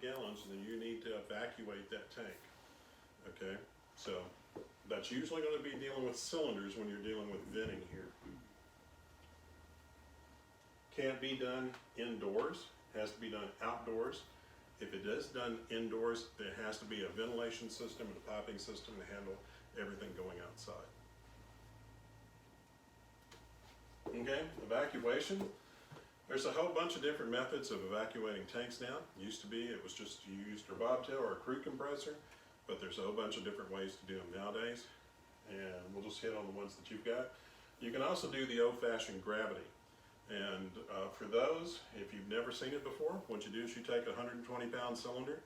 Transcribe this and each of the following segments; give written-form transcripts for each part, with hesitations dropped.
gallons, then you need to evacuate that tank. Okay, so that's usually going to be dealing with cylinders when you're dealing with venting here. Can't be done indoors, has to be done outdoors. If it is done indoors, there has to be a ventilation system and a piping system to handle everything going outside. Okay, evacuation. There's a whole bunch of different methods of evacuating tanks now. Used to be, it was just you used your bobtail or a crew compressor, but there's a whole bunch of different ways to do them nowadays. And we'll just hit on the ones that you've got. You can also do the old-fashioned gravity. And for those, if you've never seen it before, what you do is you take a 120-pound cylinder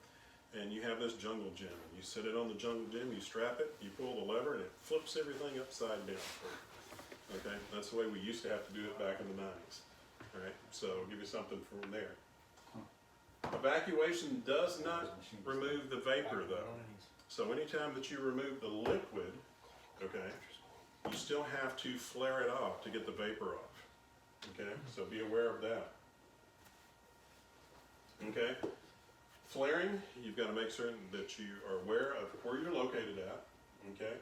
and you have this jungle gym. And you sit it on the jungle gym, you strap it, you pull the lever, and it flips everything upside down for you. Okay, that's the way we used to have to do it back in the 90s. All right, so I'll give you something from there. Evacuation does not remove the vapor though. So anytime that you remove the liquid, okay, you still have to flare it off to get the vapor off. Okay, so be aware of that. Okay, flaring, you've got to make certain that you are aware of where you're located at. Okay,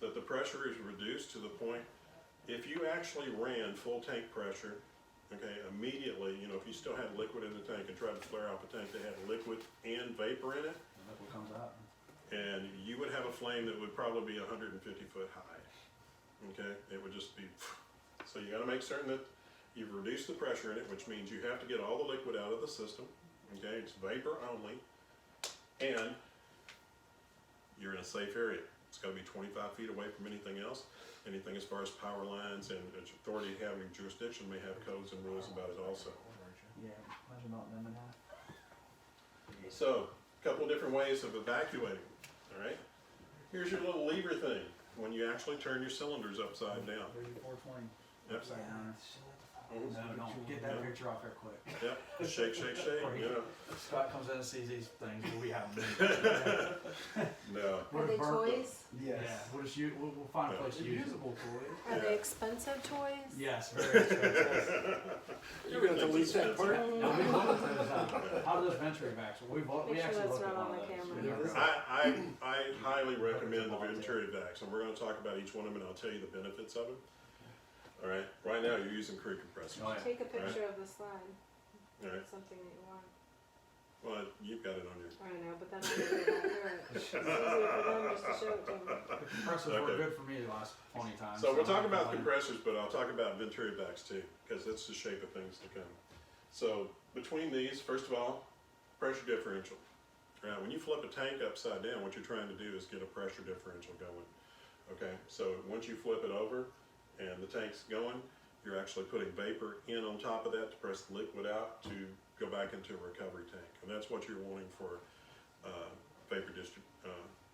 that the pressure is reduced to the point, if you actually ran full tank pressure, okay, immediately, you know, if you still had liquid in the tank and tried to flare off a tank that had liquid and vapor in it, That's what comes out. and you would have a flame that would probably be 150 foot high. Okay, it would just be, so you got to make certain that you've reduced the pressure in it, which means you have to get all the liquid out of the system. Okay, it's vapor only, and you're in a safe area. It's got to be 25 feet away from anything else. Anything as far as power lines and its authority having jurisdiction may have codes and rules about it also. Yeah, imagine not them in half. So, a couple of different ways of evacuating. All right, here's your little lever thing when you actually turn your cylinders upside down. 3420. Yep. Upside down. Mhm. No, don't get that picture off there quick. Yep. Shake, shake, shake. You know. Scott comes in and sees these things, but we haven't. No. Are they toys? Yeah, we'll just use, we'll find a place to use it. Usable toys. Are they expensive toys? Yes, very expensive. You're gonna delete that part. No, we looked at those, how does Venturi vac? So we Make sure actually that's looked at not one on of the those. camera. I highly recommend the Venturi vacs, and we're going to talk about each one of them, and I'll tell you the benefits of them. All right. Right now, you're using crew compressors. Oh, yeah. Take a picture of the slide. All right. That's something that you want. Well, you've got it on your. I know, but then I don't do it. It's easier for them just to show it to them. The compressors were Okay. good for me the last 20 times. So we'll talk I'm about not complaining. compressors, but I'll talk about Venturi vacs too, because that's the shape of things to come. So between these, first of all, pressure differential. When you flip a tank upside down, what you're trying to do is get a pressure differential going. Okay, so once you flip it over and the tank's going, you're actually putting vapor in on top of that to press the liquid out to go back into a recovery tank. And that's what you're wanting for vapor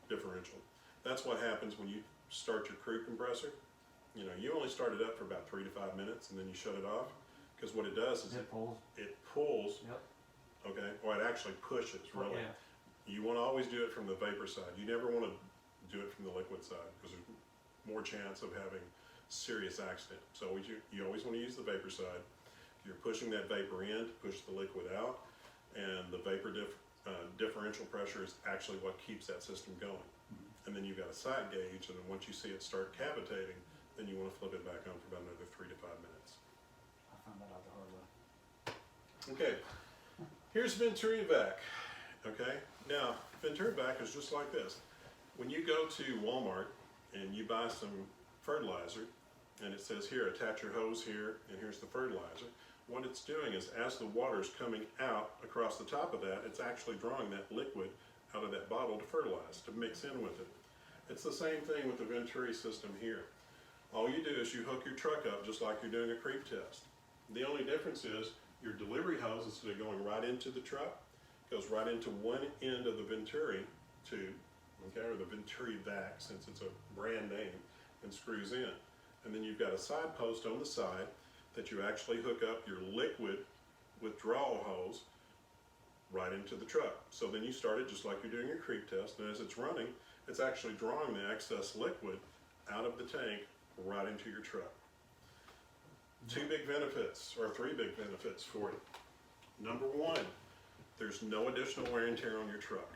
differential. That's what happens when you start your crew compressor. You know, you only start it up for about 3 to 5 minutes and then you shut it off. Because what it does is It pulls. it pulls, Yep. okay, or it actually pushes, really. Yeah. You want to always do it from the vapor side. You never want to do it from the liquid side because there's more chance of having serious accident. So you always want to use the vapor side. You're pushing that vapor in to push the liquid out, and the vapor differential pressure is actually what keeps that system going. And then you've got a side gauge, and then once you see it start cavitating, then you want to flip it back on for about another 3 to 5 minutes. I found that out the hard way. Okay, here's Venturi vac. Okay, now Venturi vac is just like this. When you go to Walmart and you buy some fertilizer, and it says here, attach your hose here, and here's the fertilizer. What it's doing is, as the water's coming out across the top of that, it's actually drawing that liquid out of that bottle to fertilize, to mix in with it. It's the same thing with the Venturi system here. All you do is you hook your truck up just like you're doing a creep test. The only difference is your delivery hose, instead of going right into the truck, goes right into one end of the Venturi tube, okay, or the Venturi vac, since it's a brand name, and screws in. And then you've got a side post on the side that you actually hook up your liquid withdrawal hose right into the truck. So then you start it just like you're doing your creep test, and as it's running, it's actually drawing the excess liquid out of the tank right into your truck. 2 big benefits, or 3 big benefits for it. Number one, there's no additional wear and tear on your truck,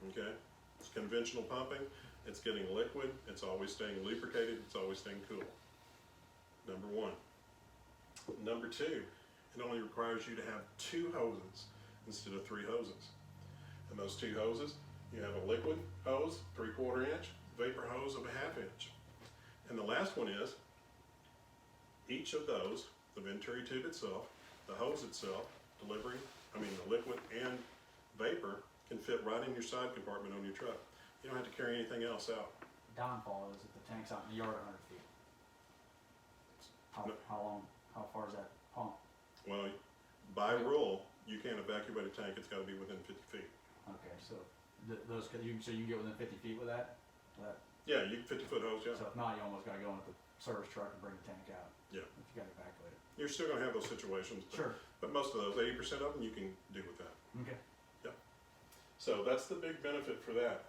okay? It's conventional pumping, it's getting liquid, it's always staying lubricated, it's always staying cool. Number one. Number two, it only requires you to have 2 hoses instead of 3 hoses. And those 2 hoses, you have a liquid hose, 3/4 inch, vapor hose of a 1/2 inch. And the last one is, each of those, the Venturi tube itself, the hose itself, the liquid and vapor can fit right in your side compartment on your truck. You don't have to carry anything else out. Downfall is that the tank's out in the yard 100 feet. No. How far is that pump? Well, by rule, you can't evacuate a tank, it's gotta be within 50 feet. Okay, so so you can get within 50 feet with that? Yeah, you 50-foot hose, yeah. So if not, you almost gotta go into the service truck and bring the tank out. Yeah. If you gotta evacuate it. You're still gonna have those situations, but most of those, 80% of them, you can do with that. Okay. So that's the big benefit for that.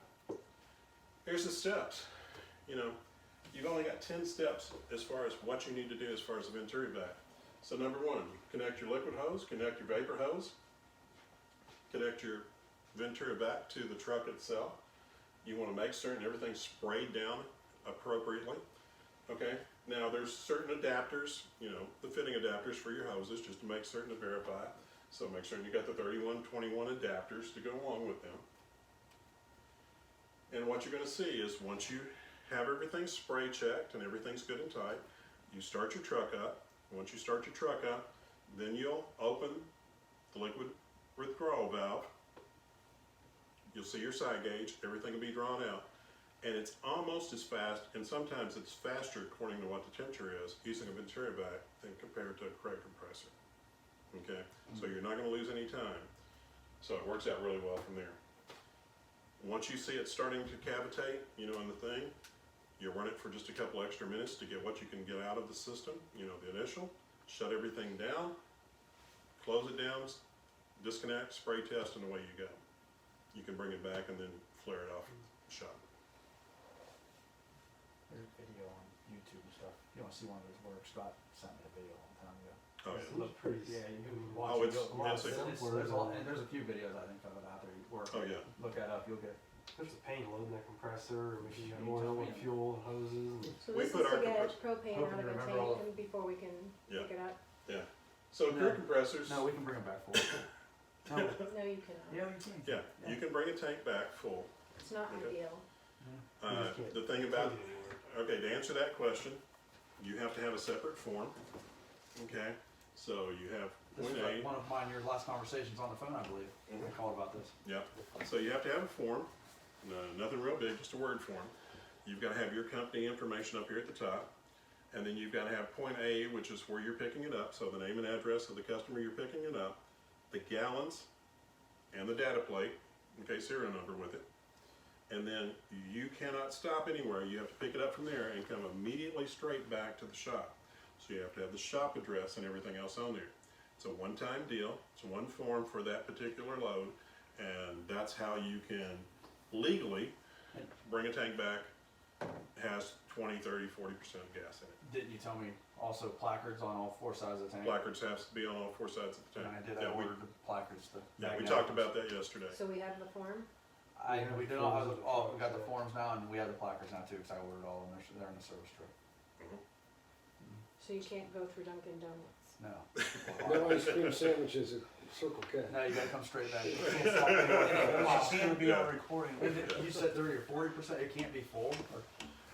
Here's the steps. You know, you've only got 10 steps as far as what you need to do as far as the Venturi vac. So number one, connect your liquid hose, connect your vapor hose, connect your Venturi vac to the truck itself. You want to make certain everything's sprayed down appropriately. Okay, now there's certain adapters, you know, the fitting adapters for your hoses, just to make certain to verify. So make sure you got the 3121 adapters to go along with them. And what you're going to see is once you have everything spray checked and everything's good and tight, you start your truck up. Once you start your truck up, then you'll open the liquid withdrawal valve. You'll see your side gauge, everything will be drawn out. And it's almost as fast, and sometimes it's faster according to what the temperature is, using a Venturi vac than compared to a Craig compressor. Okay, so you're not going to lose any time. So it works out really well from there. Once you see it starting to cavitate, you know, in the thing, you run it for just a couple extra minutes to get what you can get out of the system, you know, the initial, shut everything down, close it down, disconnect, spray test, and away you go. You can bring it back and then flare it off and shop. There's a video on YouTube and stuff. You wanna see one of those works? Scott sent me a video a long time ago. Oh, It yeah. looks pretty. Yeah, you can Oh, watch it. it's- There's a few videos I think of it out there. Work. Oh, yeah. Look that up. You'll get. There's a pain loading that compressor, or making You oil tell me. and fuel and hoses. So We this put is our to get compressor- propane Hoping out of you a remember all tank and before we can Yeah. pick it up. So No. crew compressors, No, we can bring them back full. No. No, you cannot. Yeah, you can. yeah, you can bring a tank back full. It's not Okay. ideal. The thing about, okay, to answer that question, you have to have a separate form, okay? So you have This point is like A, one of mine, your last conversations on the phone, I believe. Mhm. I called about this. yeah, so you have to have a form, nothing real big, just a word form. You've gotta have your company information up here at the top, and then you've gotta have point A, which is where you're picking it up, so the name and address of the customer you're picking it up, the gallons, and the data plate, okay, serial number with it. And then you cannot stop anywhere, you have to pick it up from there and come immediately straight back to the shop. So you have to have the shop address and everything else on there. It's a one-time deal, it's one form for that particular load, and that's how you can legally bring a tank back, has 20, 30, 40% of gas in it. Didn't you tell me also placards on all 4 sides of the tank? Placards have to be on all 4 sides of the And tank. I did, Yeah, I we- ordered the placards. Yeah, we talked about that yesterday. So we have the form? We did all have the, we got the forms now and we have the placards now too, cause I ordered all of them, they're in the service truck. So you can't go through Dunkin' Donuts? No. No ice cream sandwiches at Circle K. No, you gotta come straight back. It's gonna be on recording. You said 30 or 40%, it can't be full?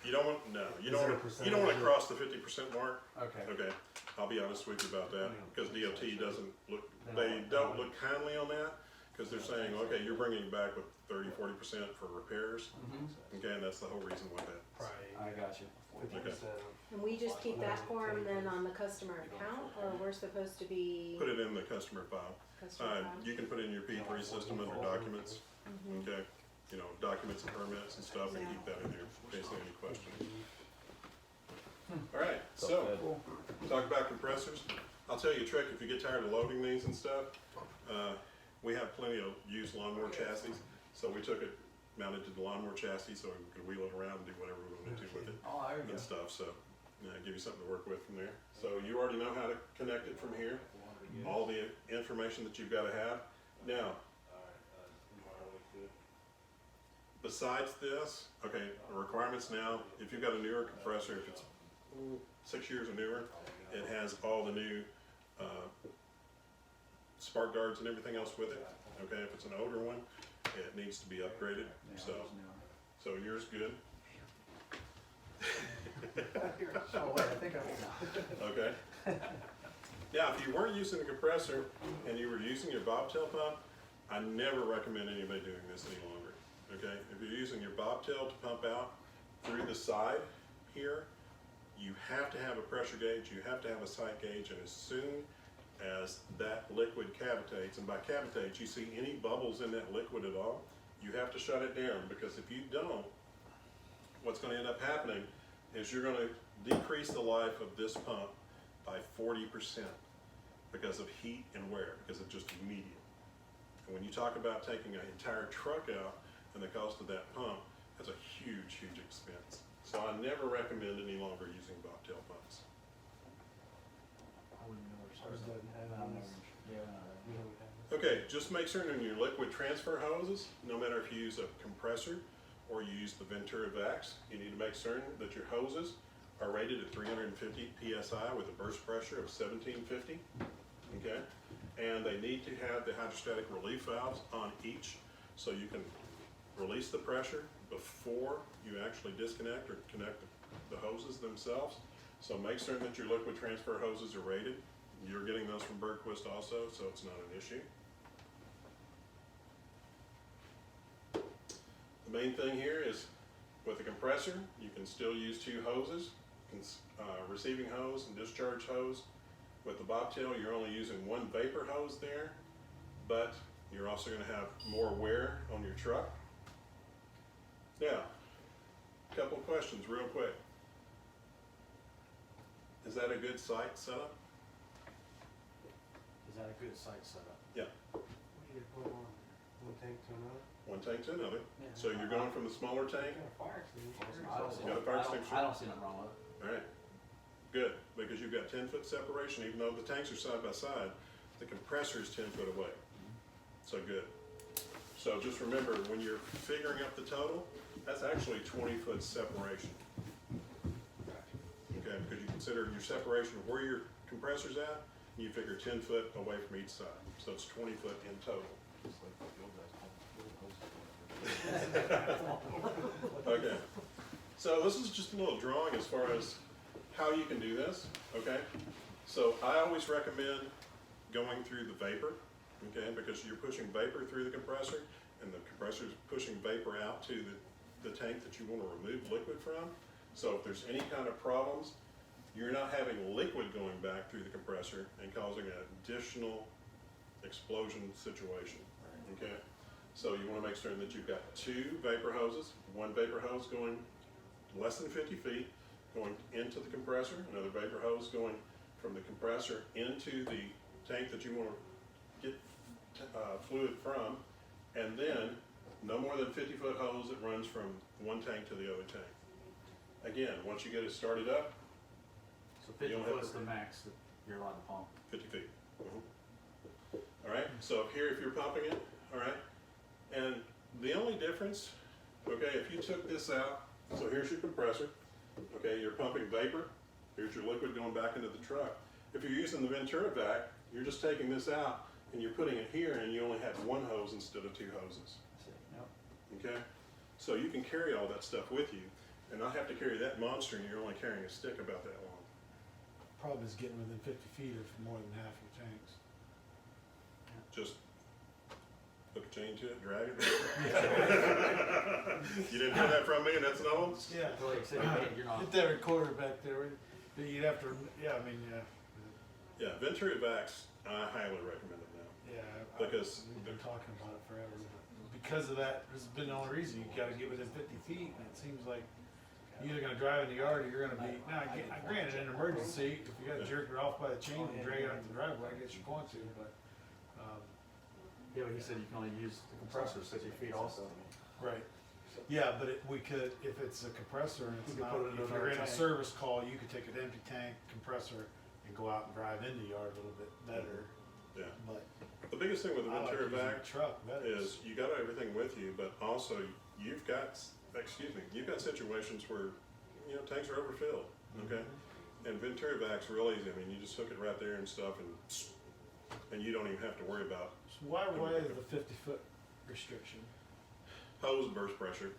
You don't want, no, you Is don't there a want, you percentage don't want to of- cross the 50% mark. Okay. Okay, I'll be honest with you about that, because DOT doesn't look, They they don't look kindly on that, because they're saying, okay, you're bringing it back with 30, 40% for repairs. Mhm. Okay, and that's the whole reason why that. I got you. 50%. And we just keep that form then on the customer account, or we're supposed to be Put it in the customer file. customer account? You can put it in your P3 system under documents, Mhm. okay? You know, documents and permits and stuff, and keep that in there, in case they have any questions. All right, so, Cool. talk about compressors. I'll tell you a trick, if you get tired of loading these and stuff, we have plenty of used lawnmower chassis, so we took it, mounted to the lawnmower chassis, so we could wheel it around and do whatever we wanted to with it Oh, there you and go. stuff, so, give you something to work with from there. So you already know how to connect it from here, all the information that you've gotta have. Now, besides this, okay, the requirements now, if you've got a newer compressor, if it's 6 years or newer, it has all the new spark guards and everything else with it. Okay, if it's an older one, it needs to be upgraded. Yeah, So, those newer. so yours good. Oh, wait, I think I, Okay. Now, if you weren't using a compressor and you were using your bobtail pump, I never recommend anybody doing this any longer. Okay, if you're using your bobtail to pump out through the side here, you have to have a pressure gauge, you have to have a sight gauge, and as soon as that liquid cavitates, and by cavitates, you see any bubbles in that liquid at all, you have to shut it down, because if you don't, what's going to end up happening is you're going to decrease the life of this pump by 40% because of heat and wear, because it's just immediate. And when you talk about taking an entire truck out and the cost of that pump, that's a huge, huge expense. So I never recommend any longer using bobtail pumps. I wouldn't know where to Ours start. doesn't have No, those. never. Yeah, no. We don't have it. Okay, just make certain in your liquid transfer hoses, no matter if you use a compressor or you use the Ventura Vax, you need to make certain that your hoses are rated at 350 PSI with a burst pressure of 1750, okay? And they need to have the hydrostatic relief valves on each, so you can release the pressure before you actually disconnect or connect the hoses themselves. So make certain that your liquid transfer hoses are rated. You're getting those from Bergquist also, so it's not an issue. The main thing here is with the compressor, you can still use two hoses, receiving hose and discharge hose. With the bobtail, you're only using one vapor hose there, but you're also going to have more wear on your truck. Now, a couple of questions real quick. Is that a good site setup? Is that a good site setup? Yeah, What do you put on one tank to another? one tank to another. Yeah. So you're going from the smaller tank. Got a fire extinguisher. I don't see, You got a fire extinguisher? I don't see nothing wrong with it. All right, good, because you've got 10-foot separation, even though the tanks are side by side, the compressor is 10 foot away. So good. So just remember, when you're figuring up the total, that's actually 20-foot separation. Okay, because you consider your separation of where your compressor's at, and you figure 10 foot away from each side. So it's 20 foot in total. Just like what the old guys call it. Okay, so this is just a little drawing as far as how you can do this, okay? So I always recommend going through the vapor, okay, because you're pushing vapor through the compressor, and the compressor is pushing vapor out to the tank that you want to remove liquid from. So if there's any kind of problems, you're not having liquid going back through the compressor and causing an additional explosion situation, okay? So you want to make certain that you've got two vapor hoses, one vapor hose going less than 50 feet, going into the compressor, another vapor hose going from the compressor into the tank that you want to get fluid from, and then no more than 50-foot hose that runs from one tank to the other tank. Again, once you get it started up, So You 50 don't have foot's to- the max that you're allowed to pump. 50 feet. All right, so here if you're pumping it, all right, and the only difference, okay, if you took this out, so here's your compressor, okay, you're pumping vapor, here's your liquid going back into the truck. If you're using the Ventura Vac, you're just taking this out and you're putting it here, and you only have one hose instead of two hoses, Yep. okay? So you can carry all that stuff with you and not have to carry that monster, and you're only carrying a stick about that long. Problem is getting within 50 feet of more than half your tanks. Just hook a chain to it, drag it. You didn't hear that from me, and that's no. Yeah. So like I said, you're not. Hit that recorder back there, but you'd have to, yeah, I mean, Yeah, Ventura Vax, I highly recommend it now. Because we've been talking about it forever. Because of that, this has been the only reason, you gotta get within 50 feet, and it seems like you're either gonna drive in the yard or you're gonna be, now, granted, in an emergency, if you gotta jerk it off by the chain and drag it out the driveway, I guess you're going to, but, Yeah, but he said you can only use the compressor 60 feet also. right. Yeah, but we could, if it's a compressor and it's We could not, put it in if you're in a another tank. service call, you could take an empty tank compressor and go out and drive in the yard a little bit better, Yeah. but. the biggest thing with the I like Ventura using a vac truck better. is you got everything with you, but also you've got situations where, you know, tanks are overfilled, okay? And Ventura vac's real easy. I mean, you just hook it right there and stuff, and you don't even have to worry about So why is the 50-foot restriction? hose burst pressure,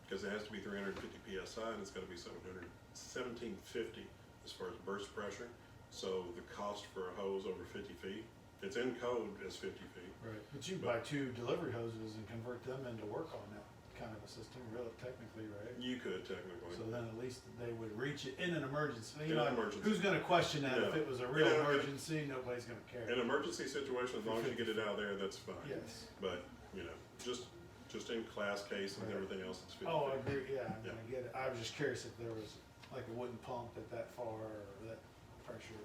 because it has to be 350 psi and it's got to be 1750 as far as burst pressure. So the cost for a hose over 50 feet, it's in code as 50 feet. Right. But you can buy 2 delivery hoses and convert them into work on that kind of a system, really technically, right? You could technically. So then at least they would reach it in an emergency. In You know, an emergency. who's gonna question that if Yeah. it was a real Yeah, okay. emergency? Nobody's gonna care. In an emergency situation, as long as you get it out of there, that's fine. Yes. But, you know, just in class case and Right. everything else, it's 50 Oh, I feet. agree, yeah, Yeah. I get it. I was just curious if there was like a wooden pump that far or that pressure.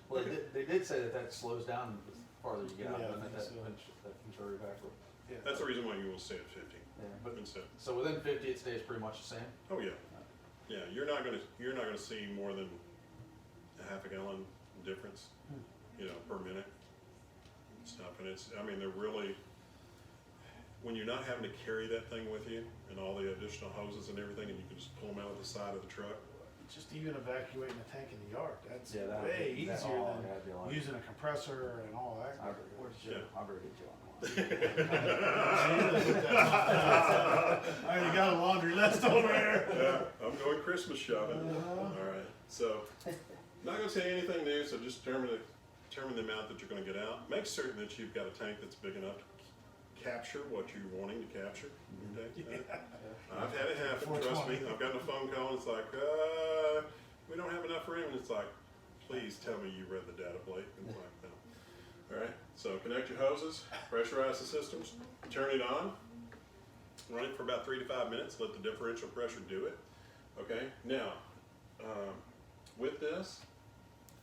Well, they did say that slows down the farther you get out, Yeah, I doesn't it, think that, so. that Ventura vac. Yeah. That's the reason why you will stay at 50 Yeah, but, instead. so within 50, it stays pretty much the same? Oh, yeah. Yeah, you're not gonna see more than a half a gallon difference, you know, per minute and stuff. And it's, I mean, they're really, when you're not having to carry that thing with you and all the additional hoses and everything, and you can just pull them out of the side of the truck. Just even evacuating a tank in the yard, that's Yeah, that- way that- easier oh, than that'd be a lot. using a compressor and all that. I agree. Where's Joe? Yeah. I'll get Joe on the line. I already got a laundry list over there. Yeah, I'm going Christmas shopping. Uh-huh. All right, so, not gonna say anything new, so just determine the amount that you're gonna get out. Make certain that you've got a tank that's big enough to capture what you're wanting to capture, okay? I've had it happen, trust me. 420. I've gotten a phone call and it's like, we don't have enough room, and it's like, please tell me you read the data plate. And it's like, no. All right, so connect your hoses, pressurize the systems, turn it on, run it for about 3 to 5 minutes, let the differential pressure do it. Okay, now, with this,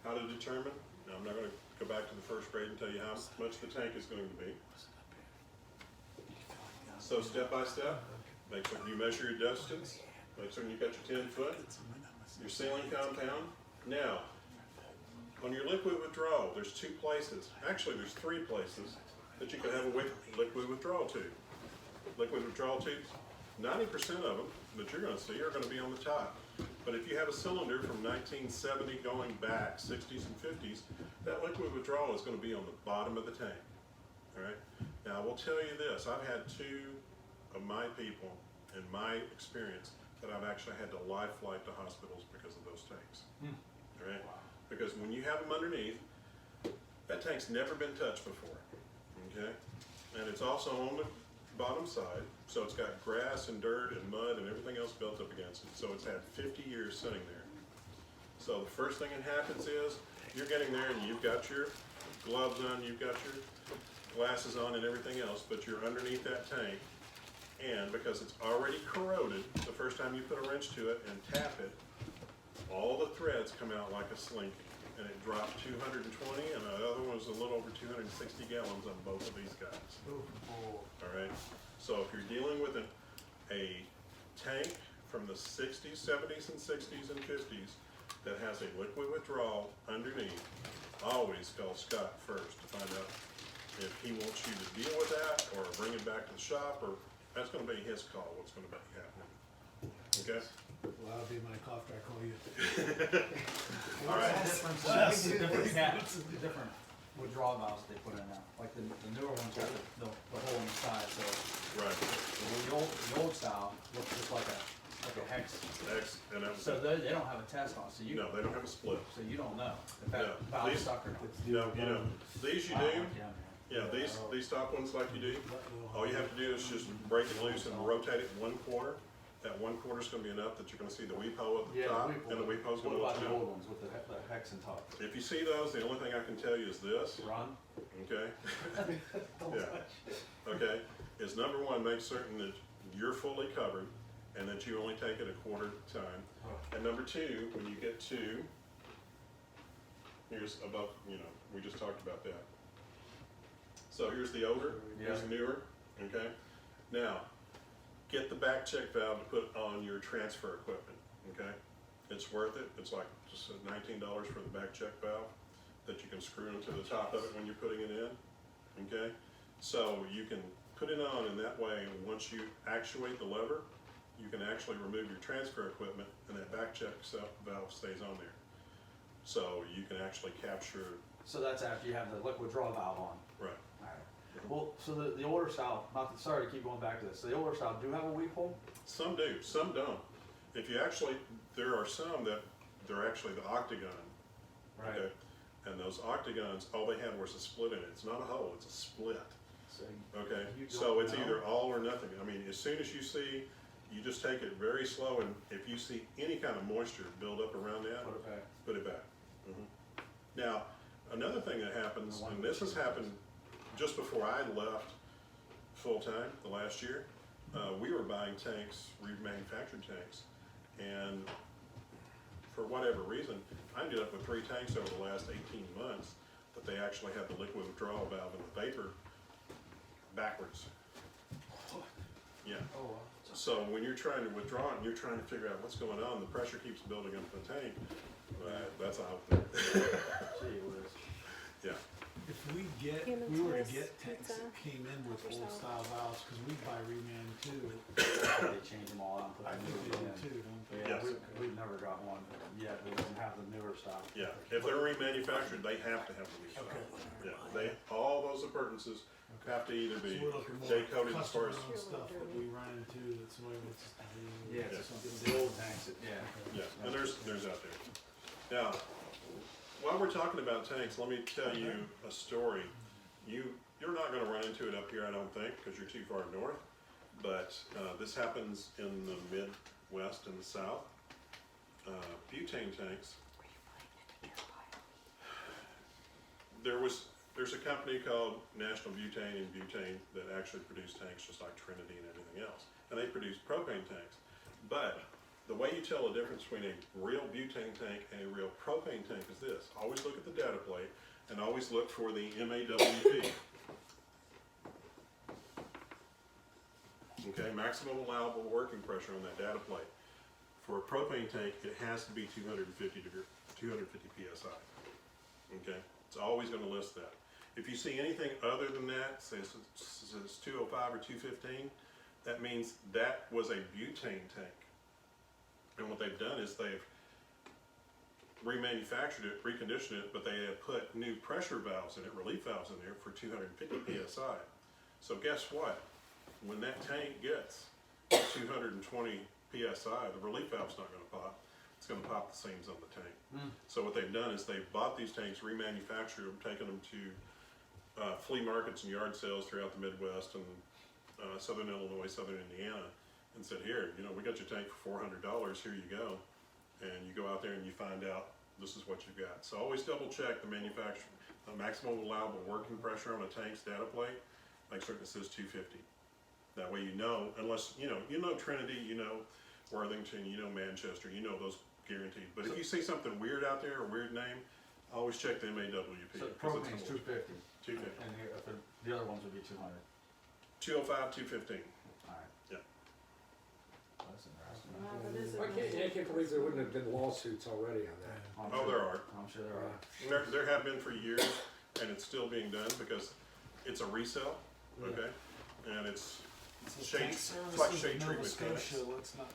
how to determine, now I'm not gonna go back to the first grade and tell you how much the tank is going to be. So step by step, make sure you measure your distance, make sure you got your 10 foot, your sealing compound. Now, on your liquid withdrawal, there's 2 places, actually there's 3 places that you can have a liquid withdrawal tube. Liquid withdrawal tubes, 90% of them that you're gonna see are gonna be on the top. But if you have a cylinder from 1970 going back, 60s and 50s, that liquid withdrawal is gonna be on the bottom of the tank, all right? Now, I will tell you this, I've had 2 of my people, in my experience, that I've actually had to life flight to hospitals because of those tanks, all right? Because when you have them underneath, that tank's never been touched before, okay? And it's also on the bottom side, so it's got grass and dirt and mud and everything else built up against it. So it's had 50 years sitting there. So the first thing that happens is, you're getting there and you've got your gloves on, you've got your glasses on and everything else, but you're underneath that tank. And because it's already corroded, the first time you put a wrench to it and tap it, all the threads come out like a slinky. And it dropped 220, and the other one was a little over 260 gallons on both of these guys. All right, so if you're dealing with a tank from the 60s, 70s, and 60s and 50s that has a liquid withdrawal underneath, always call Scott first to find out if he wants you to deal with that or bring it back to the shop, or that's gonna be his call, what's gonna be happening. Okay? Well, that'll be my call after I call you. All right. Different different withdrawal valves they put in now, like the newer ones have the hole in the side, so Right. the old style looks just like a hex. Next, and that was So it. they don't have a test on it, so you, No, they don't have a split. so you don't know if No, that valve's these- stuck or not. No, you know, these you Wow, do, yeah, yeah, these top ones like you do, all you have to do is just break it loose and rotate it 1/4. That 1/4 is gonna be enough that you're gonna see the weep hole at the Yeah, top, the weep and the hole. weep hole's What gonna about let the you know. old ones with the hex and top? If you see those, the only thing I can tell you is this, Run? okay? Yeah, okay, is number 1, make certain that you're fully covered and that you only take it a quarter at a time. And number 2, when you get to, here's above, you know, we just talked about that. So here's the older, here's the newer, okay? Now, get the back check valve to put on your transfer equipment, okay? It's worth it, it's like just $19 for the back check valve. that you can screw into the top of it when you're putting it in, okay? So you can put it on, and that way, once you actuate the lever, you can actually remove your transfer equipment, and that back check valve stays on there. So you can actually capture, So that's after you have the liquid draw valve on. right, Alright. Well, so the older style, sorry to keep going back to this, the older style do have a weep hole? some do, some don't. If you actually, there are some that, they're actually the octagon, okay? And those octagons, all they had was a split in it, it's not a hole, it's a split. So Okay, You so don't it's know? either all or nothing. I mean, as soon as you see, you just take it very slow, and if you see any kind of moisture build up around that, put it back. put it back. Mhm. Now, another thing that happens, and this has happened just before I left full-time, the last year, we were buying tanks, remanufactured tanks, and for whatever reason, I ended up with 3 tanks over the last 18 months, that they actually had the liquid withdrawal valve and the vapor backwards. Yeah, Oh, wow. so when you're trying to withdraw it and you're trying to figure out what's going on, the pressure keeps building up in the tank, that's out there. Gee whiz. Yeah, If we were to get tanks that came in with old style valves, cause we buy reman too, They change them all out and put I the think new they do in. too, don't they? Yeah, Yes. we've never got one yet, we don't have the newer style. yeah, if they're remanufactured, they have to have the leaf Okay. Yeah, all those appurtenances have to either So be we're looking more J-coded as far as, custom stuff that we run into that's way with. Yeah, Yeah. it's the old tanks, yeah. yeah, and there's out there. Now, while we're talking about tanks, let me tell you a story. You're not gonna run into it up here, I don't think, because you're too far north, but, this happens in the Midwest and the South. Butane tanks. There's a company called National Butane and Butane that actually produce tanks just like Trinity and everything else. And they produce propane tanks. But the way you tell the difference between a real butane tank and a real propane tank is this. Always look at the data plate and always look for the MAWP. Okay, maximum allowable working pressure on that data plate. For a propane tank, it has to be 250 PSI. Okay, it's always gonna list that. If you see anything other than that, say it's 205 or 215, that means that was a butane tank. And what they've done is they've remanufactured it, reconditioned it, but they have put new pressure valves in it, relief valves in there for 250 PSI. So guess what? When that tank gets 220 PSI, the relief valve's not gonna pop. It's gonna pop the seams on the tank. So what they've done is they've bought these tanks, remanufactured them, taken them to flea markets and yard sales throughout the Midwest and southern Illinois, southern Indiana, and said, here, we got your tank for $400, here you go. And you go out there and you find out this is what you've got. So always double check the manufacturer, maximum allowable working pressure on a tank's data plate, make certain it says 250. That way unless, you know Trinity, you know Worthington, you know Manchester, you know those guaranteed. But if you see something weird out there, a weird name, always check the MAWP. So 'cause it's propane's always 250, 250. and the other ones would be 200. 205, 215. Alright. Yeah. That's interesting. Wow, that is I can't believe there wouldn't have been lawsuits already on that. I'm Oh, sure- there are. I'm sure there are. There have been for years, and it's still being done because it's a resale, okay? And it's So shade, tank it's like services shade in tree Nova mechanics. Scotia, let's not